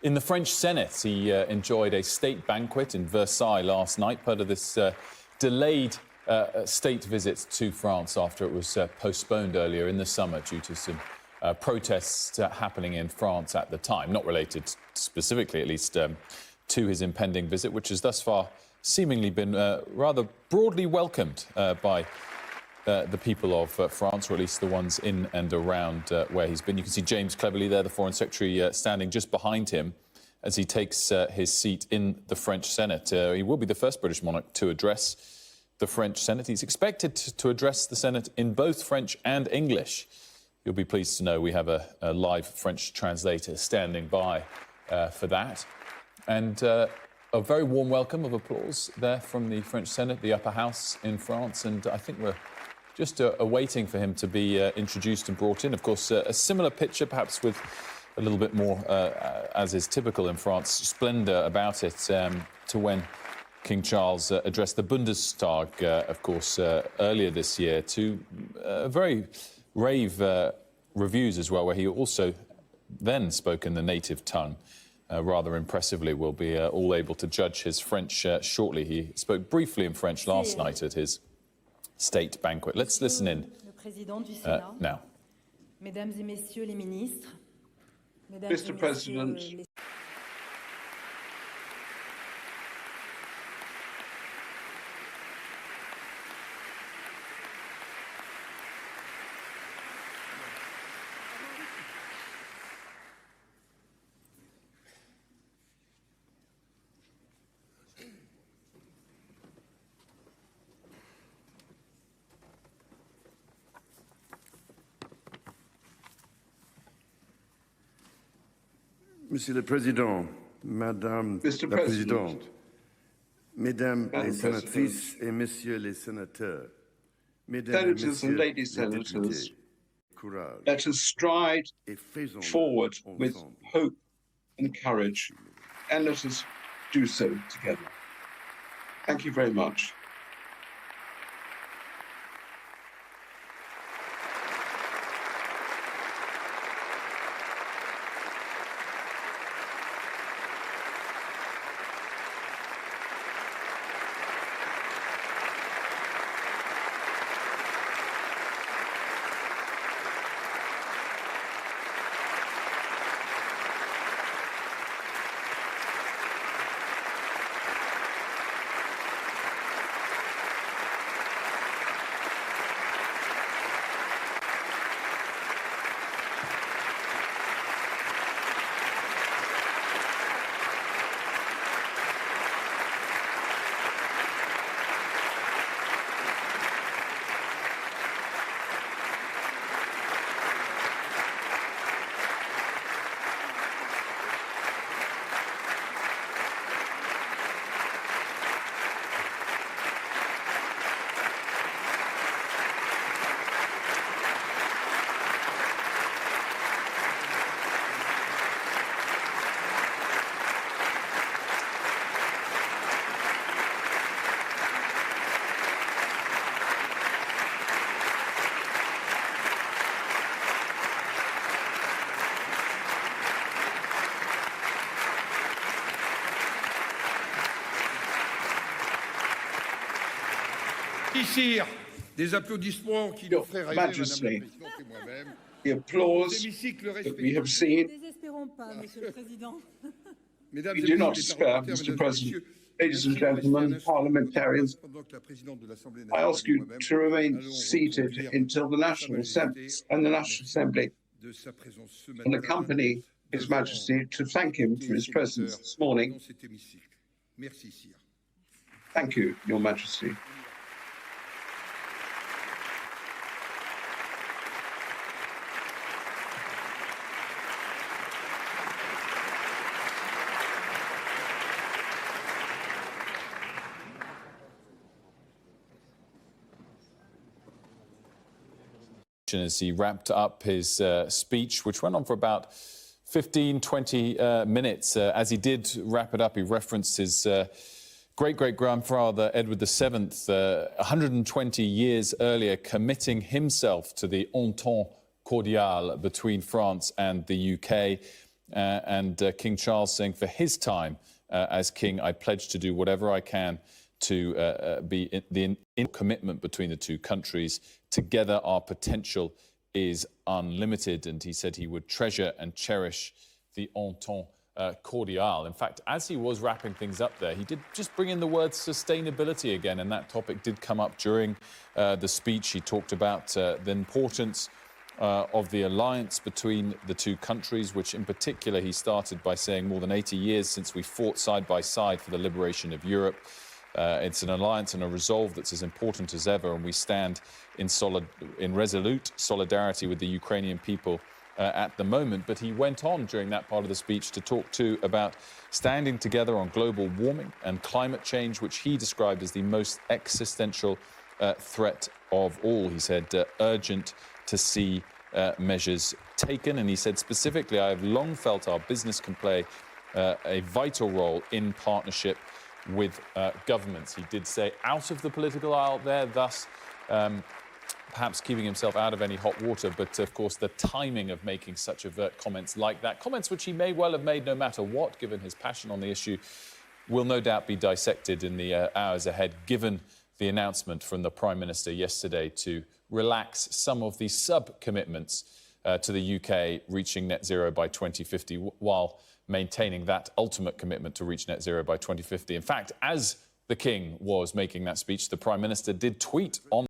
in the French Senate. He enjoyed a state banquet in Versailles last night, part of this delayed state visit to France after it was postponed earlier in the summer due to some protests happening in France at the time, not related specifically, at least, to his impending visit, which has thus far seemingly been rather broadly welcomed by the people of France, or at least the ones in and around where he's been. You can see James Cleverly there, the Foreign Secretary, standing just behind him as he takes his seat in the French Senate. He will be the first British monarch to address the French Senate. He's expected to address the Senate in both French and English. You'll be pleased to know we have a live French translator standing by for that. And a very warm welcome of applause there from the French Senate, the upper house in France, and I think we're just awaiting for him to be introduced and brought in. Of course, a similar picture, perhaps with a little bit more, as is typical in France, splendour about it, to when King Charles addressed the Bundestag, of course, earlier this year, to very rave reviews as well, where he also then spoke in the native tongue. Rather impressively. We'll be all able to judge his French shortly. He spoke briefly in French last night at his state banquet. Let's listen in now. Mesdames et messieurs les ministres, Mr. President, Monsieur le Président, Madame la Présidente, Mesdames les sénatrices et Messieurs les sénateurs, Mesdames et Messieurs ladies senators, let us stride forward with hope and courage, and let us do so together. Thank you very much. Sire, des applaudissements qui nous feraient rêver, Madame la Présidente et moi-même. The applause that we have seen. We do not despair, Mr. President. Ladies and gentlemen, parliamentarians, I ask you to remain seated until the National Assembly and accompany His Majesty to thank him for his presence this morning. Thank you, Your Majesty. As he wrapped up his speech, which went on for about 15-20 minutes. As he did wrap it up, he referenced his great-great-grandfather, Edward VII, 120 years earlier, committing himself to the entente cordiale between France and the UK. and King Charles saying, for his time as king, I pledge to do whatever I can to be in commitment between the two countries. Together, our potential is unlimited. And he said he would treasure and cherish the entente cordial. In fact, as he was wrapping things up there, he did just bring in the word sustainability again, and that topic did come up during the speech. He talked about the importance of the alliance between the two countries, which in particular he started by saying more than 80 years since we fought side by side for the liberation of Europe. It's an alliance and a resolve that's as important as ever, and we stand in resolute solidarity with the Ukrainian people at the moment. But he went on during that part of the speech to talk too about standing together on global warming and climate change, which he described as the most existential threat of all. He said urgent to see measures taken, and he said specifically, I have long felt our business can play a vital role in partnership with governments. He did say out of the political aisle there, thus perhaps keeping himself out of any hot water, but of course the timing of making such overt comments like that, comments which he may well have made no matter what, given his passion on the issue, will no doubt be dissected in the hours ahead, given the announcement from the Prime Minister yesterday to relax some of the sub-commitments to the UK reaching net zero by 2050, while maintaining that ultimate commitment to reach net zero by 2050. In fact, as the King was making that speech, the Prime Minister did tweet on